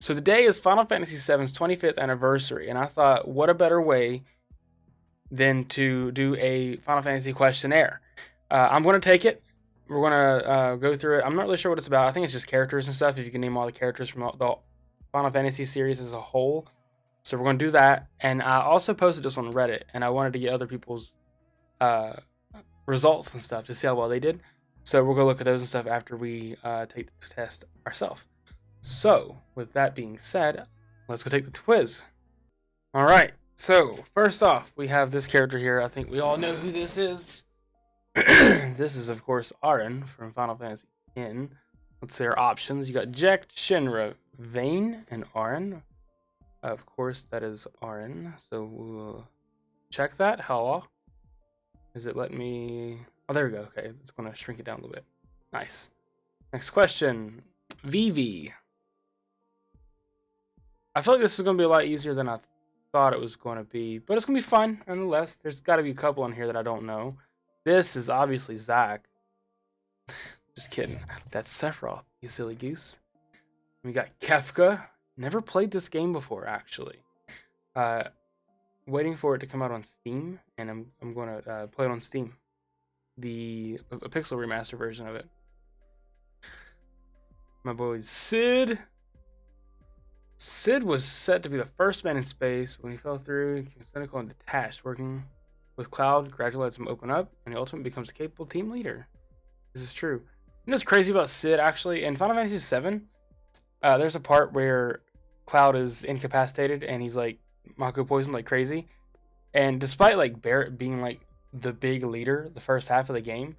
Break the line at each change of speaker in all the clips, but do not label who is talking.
So today is Final Fantasy VII's 25th anniversary, and I thought, what a better way than to do a Final Fantasy questionnaire. I'm going to take it. We're going to go through it. I'm not really sure what it's about. I think it's just characters and stuff, if you can name all the characters from the Final Fantasy series as a whole. So we're going to do that. And I also posted this on Reddit, and I wanted to get other people's uh, results and stuff to see how well they did. So we'll go look at those and stuff after we take the test ourselves. So, with that being said, let's go take the quiz. All right. So, first off, we have this character here. I think we all know who this is. This is, of course, Auron from Final Fantasy X. Let's say our options. You got Jecht, Shinra, Vayne, and Auron. Of course, that is Auron. So, we'll check that. How is it letting me... Oh, there we go. Okay, it's going to shrink it down a little bit. Nice. Next question. Vivi. I feel like this is going to be a lot easier than I thought it was going to be, but it's going to be fun nonetheless. There's got to be a couple in here that I don't know. This is obviously Zack. Just kidding. That's Sephiroth, you silly goose. We got Kefka. Never played this game before, actually. Waiting for it to come out on Steam, and I'm going to play it on Steam. A Pixel remaster version of it. My boy Cid. Cid was set to be the first man in space. When he fell through, he became cynical and detached. Working with Cloud gradually lets him open up, and he ultimately becomes a capable team leader. This is true. You know what's crazy about Cid, actually? In Final Fantasy VII, there's a part where Cloud is incapacitated, and he's like Mako poisoned like crazy. And despite like Barret being like the big leader the first half of the game,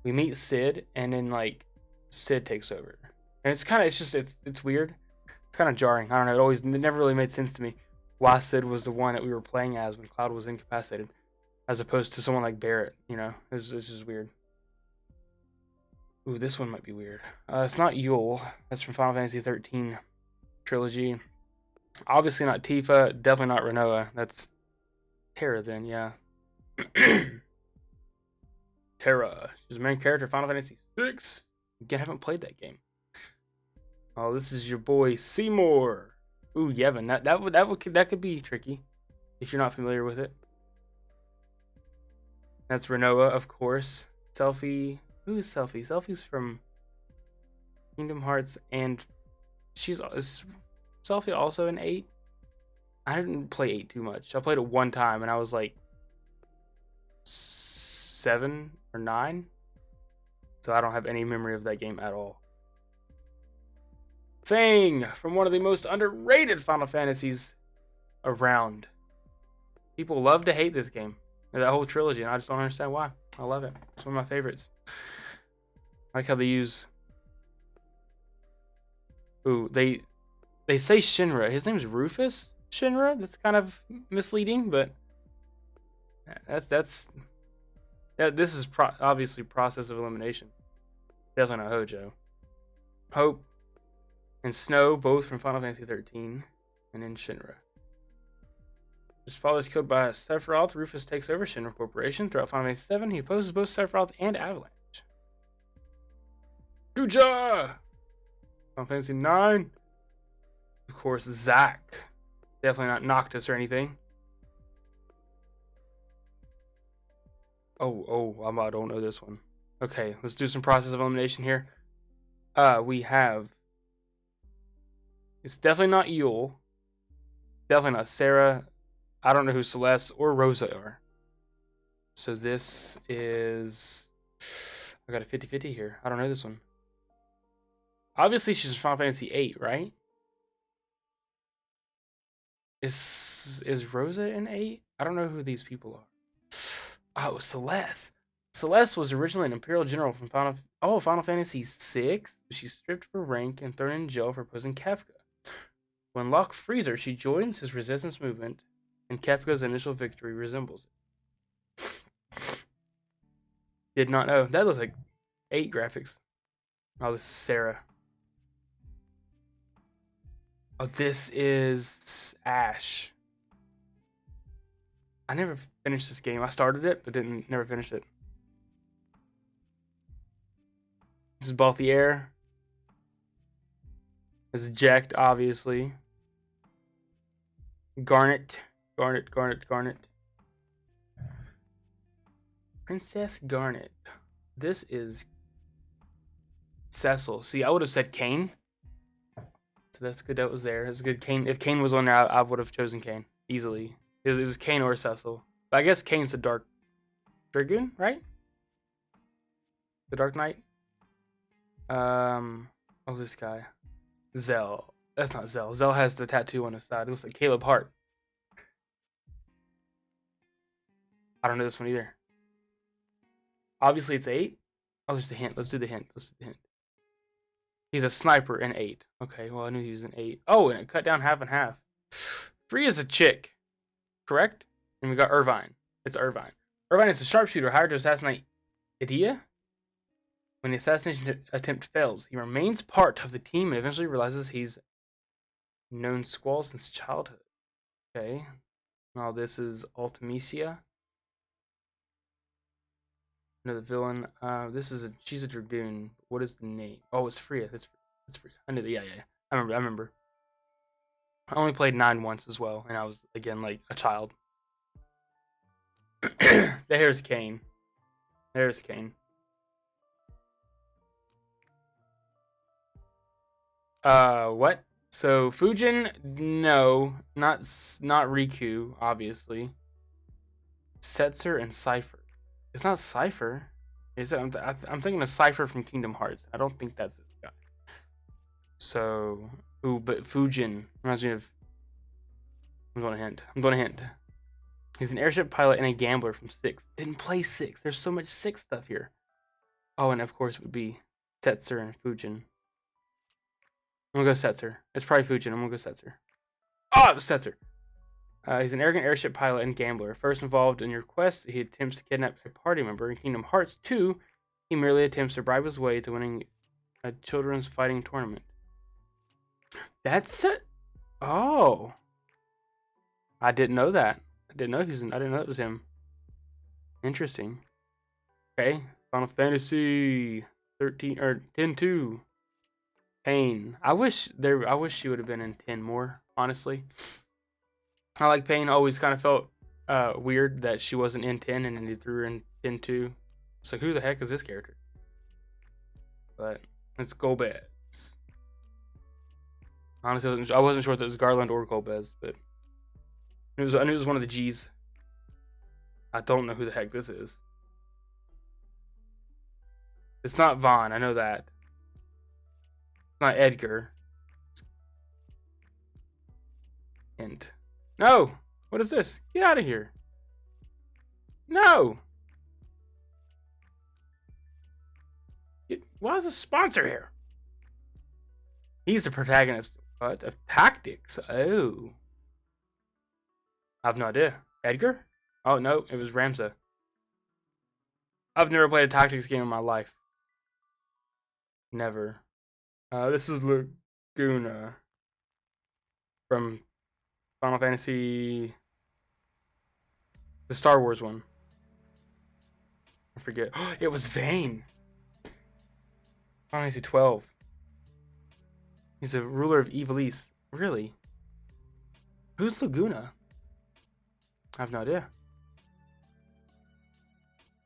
we meet Cid, and then like Cid takes over. And it's weird. Kind of jarring. I don't know. It never really made sense to me why Cid was the one that we were playing as when Cloud was incapacitated, as opposed to someone like Barret. You know, it's just weird. Ooh, this one might be weird. It's not Yule. That's from Final Fantasy 13 trilogy. Obviously not Tifa. Definitely not Rinoa. That's Terra then. Yeah. Terra. She's the main character of Final Fantasy 6. Again, I haven't played that game. Oh, this is your boy Seymour. Ooh, Yevon. That could be tricky if you're not familiar with it. That's Rinoa, of course. Selphie. Who is Selphie? Selphie's from Kingdom Hearts, and is Selphie also in 8? I didn't play 8 too much. I played it one time, and I was like 7 or 9, so I don't have any memory of that game at all. Fang, from one of the most underrated Final Fantasies around. People love to hate this game, that whole trilogy, and I just don't understand why. I love it. It's one of my favorites. I like how they use... Ooh, they say Shinra. His name's Rufus Shinra? That's kind of misleading, but... This is obviously process of elimination. Definitely not Hojo. Hope and Snow, both from Final Fantasy 13, and then Shinra. His father is killed by Sephiroth. Rufus takes over Shinra Corporation. Throughout Final Fantasy 7, he opposes both Sephiroth and Avalanche. Kuja! Final Fantasy 9. Of course, Zack. Definitely not Noctis or anything. I don't know this one. Okay, let's do some process of elimination here. We have... It's definitely not Yule. Definitely not Sarah. I don't know who Celeste or Rosa are. So this is... I got a 50-50 here. I don't know this one. Obviously, she's in Final Fantasy 8, right? Is Rosa in 8? I don't know who these people are. Oh, Celeste. Celeste was originally an Imperial General from Final Fantasy 6. She's stripped of her rank and thrown in jail for opposing Kefka. When Locke frees her, she joins his resistance movement, and Kefka's initial victory resembles it. Did not know. That looks like 8 graphics. Oh, this is Sarah. Oh, this is Ash. I never finished this game. I started it, but never finished it. This is Balthier. It's Jecht, obviously. Garnet. Princess Garnet. This is Cecil. See, I would have said Kain. So that's good that was there. That's good. Kain. If Kain was on there, I would have chosen Kain easily. It was Kain or Cecil. But I guess Kain's the Dark Dragoon, right? The Dark Knight. Oh, this guy. Zell. That's not Zell. Zell has the tattoo on his side. It looks like Caleb Hart. I don't know this one either. Obviously, it's 8. Oh, there's the hint. Let's do the hint. He's a sniper in 8. Okay, well, I knew he was in 8. Oh, and it cut down half and half. Free is a chick. Correct? And we got Irvine. It's Irvine. Irvine is a sharpshooter hired to assassinate Idia. When the assassination attempt fails, he remains part of the team and eventually realizes he's known Squall since childhood. Okay. Now this is Ultimecia. Another villain. She's a dragoon. What is the name? Oh, it's Freya. That's Freya. I knew that. Yeah. I remember. I only played 9 once as well, and I was again like a child. There's Kain. What? So Fujin, no, not Riku, obviously. Setzer and Cypher. It's not Cypher. Is it? I'm thinking of Cypher from Kingdom Hearts. I don't think that's this guy. So, but Fujin reminds me of. I'm going to hint. He's an airship pilot and a gambler from 6. Didn't play 6. There's so much 6 stuff here. Oh, and of course it would be Setzer and Fujin. I'm gonna go Setzer. It's probably Fujin. I'm gonna go Setzer. Oh, it was Setzer. He's an arrogant airship pilot and gambler. First involved in your quest, he attempts to kidnap a party member. In Kingdom Hearts 2, he merely attempts to bribe his way to winning a children's fighting tournament. That's it. Oh, I didn't know that. I didn't know it was him. Interesting. Okay, Final Fantasy 13 or 10-2. Pain. I wish she would have been in 10 more. Honestly, I like Pain. Always kind of felt weird that she wasn't in 10 and then they threw her in 10-2. It's like, who the heck is this character? But it's Golbez. Honestly, I wasn't sure if it was Garland or Golbez, but I knew it was one of the G's. I don't know who the heck this is. It's not Vaughn. I know that. It's not Edgar. Hint. No! What is this? Get out of here. No! Why is a sponsor here? He's the protagonist. What? Of Tactics. Oh. I have no idea. Edgar? Oh, no. It was Ramza. I've never played a Tactics game in my life. Never. This is Laguna from Final Fantasy, the Star Wars one. I forget. It was Vayne. Final Fantasy 12. He's a ruler of Ivalice. Really? Who's Laguna? I have no idea.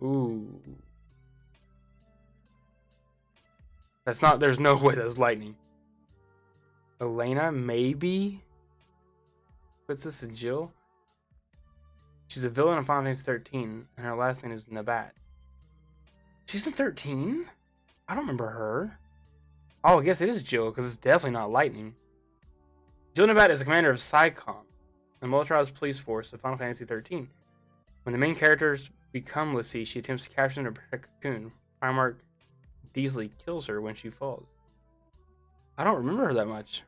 Ooh. That's not, there's no way that's lightning. Elena, maybe? What's this, a Jill? She's a villain in Final Fantasy 13, and her last name is Nabat. She's in 13? I don't remember her. Oh, I guess it is Jill, because it's definitely not lightning. Jill Nabat is the commander of PSICOM, the militarized police force of Final Fantasy 13. When the main characters become l'Cie, she attempts to capture and protect Cocoon. Primarch Deasley kills her when she falls. I don't remember her that much.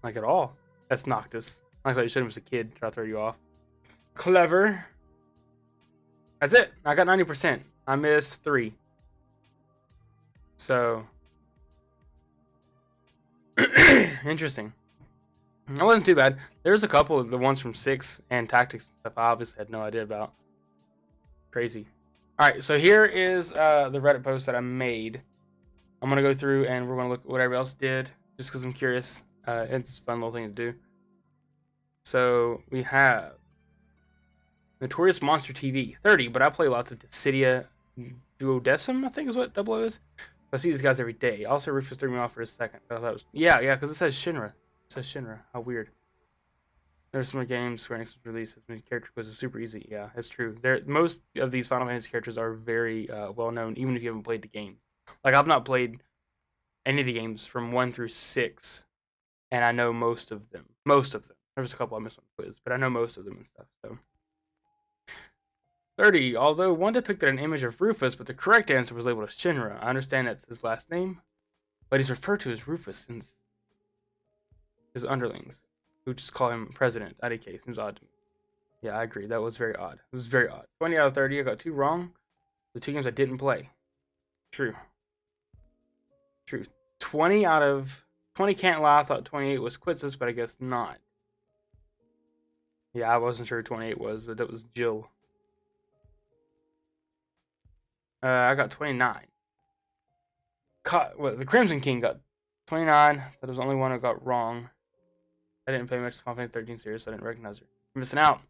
Like, at all. That's Noctis. I thought you said him as a kid, try to throw you off. Clever. That's it. I got 90%. I missed 3. So. Interesting. That wasn't too bad. There's a couple of the ones from 6 and Tactics and stuff I obviously had no idea about. Crazy. Alright, so here is the Reddit post that I made. I'm going to go through and we're going to look at what everybody else did, just because I'm curious. It's a fun little thing to do. So we have Notorious Monster TV 30, but I play lots of Dissidia Duodecim, I think is what double O is. I see these guys every day. Also, Rufus threw me off for a second. I thought it was, yeah, because it says Shinra. It says Shinra. How weird. There's some games Square Enix released. Character quiz is super easy. Yeah, it's true. Most of these Final Fantasy characters are very well known, even if you haven't played the game. Like, I've not played any of the games from 1 through 6, and I know most of them. Most of them. There's a couple I missed on the quiz, but I know most of them and stuff. So 30. Although one depicted an image of Rufus, but the correct answer was labeled as Shinra. I understand that's his last name, but he's referred to as Rufus since his underlings, who just call him President. IDK seems odd to me. Yeah, I agree. That was very odd. It was very odd. 20 out of 30. I got 2 wrong. The 2 games I didn't play. True. 20 out of 20 can't lie. I thought 28 was Quitsus, but I guess not. Yeah, I wasn't sure who 28 was, but that was Jill. I got 29. The Crimson King got 29. That was the only one I got wrong. I didn't play much Final Fantasy 13 series, so I didn't recognize her. I'm missing out.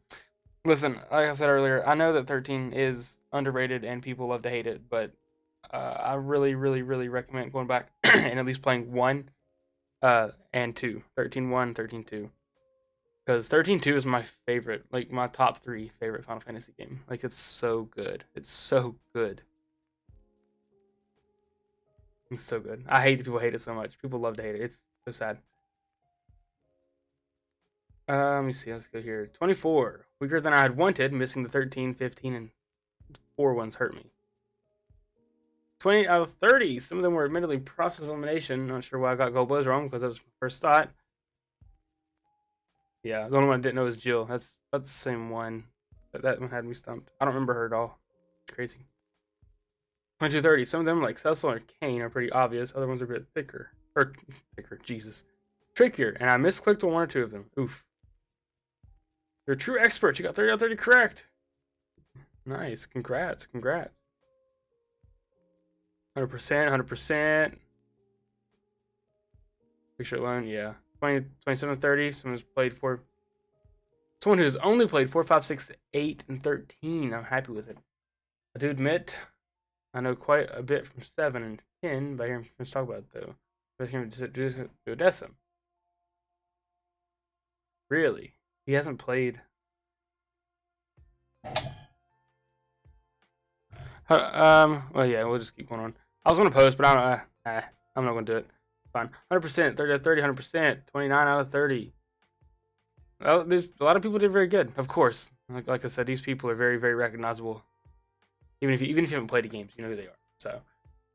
Listen, like I said earlier, I know that 13 is underrated and people love to hate it, but I really, really, really recommend going back and at least playing 1 and 2. 13-1, 13-2. Because 13-2 is my favorite, like my top 3 favorite Final Fantasy game. Like, it's so good. It's so good. It's so good. I hate that people hate it so much. People love to hate it. It's so sad. Let me see. Let's go here. 24. Weaker than I had wanted. Missing the 13, 15, and 4 ones hurt me. 20 out of 30. Some of them were admittedly process elimination. Not sure why I got Gold Blaze wrong because that was my first thought. Yeah, the only one I didn't know was Jill. That's the same one. That one had me stumped. I don't remember her at all. It's crazy. 22-30. Some of them, like Cecil and Kane, are pretty obvious. Other ones are a bit thicker. Or, thicker, Jesus. Trickier. And I misclicked on 1 or 2 of them. Oof. You're a true expert. You got 30 out of 30 correct. Nice. Congrats. 100%, 100%. Picture alone, yeah. 27-30. Someone who has only played 4, 5, 6, 8, and 13. I'm happy with it. I do admit, I know quite a bit from 7 and 10 by hearing friends talk about it, though. Duodecim. Really? He hasn't played. Well, yeah, we'll just keep going on. I was going to post, but I'm not going to do it. Fine. 100%, 30 out of 30, 100%, 29 out of 30. Well, there's a lot of people did very good, of course. Like I said, these people are very, very recognizable. Even if you haven't played the games, you know who they are. So,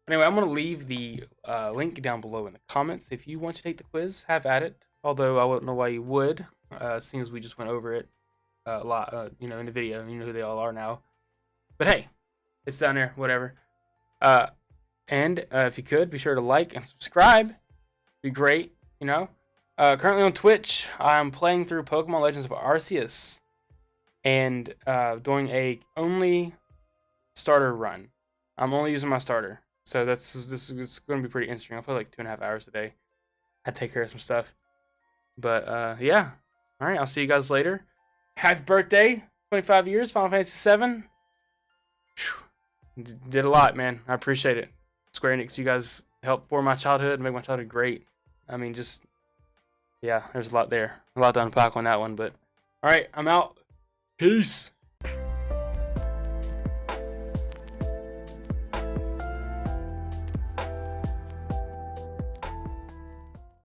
anyway, I'm going to leave the link down below in the comments. If you want to take the quiz, have at it. Although I wouldn't know why you would, seeing as we just went over it a lot, in the video. You know who they all are now. But hey, it's down there, whatever. And if you could, be sure to like and subscribe. Be great, Currently on Twitch, I'm playing through Pokemon Legends of Arceus and doing a only starter run. I'm only using my starter, so this is going to be pretty interesting. I'll play like 2.5 hours a day. I had to take care of some stuff, but yeah. All right, I'll see you guys later. Happy birthday, 25 years, Final Fantasy VII. Did a lot, man. I appreciate it. Square Enix, you guys helped form my childhood, make my childhood great. I mean, yeah, there's a lot there. A lot to unpack on that one, but all right, I'm out. Peace.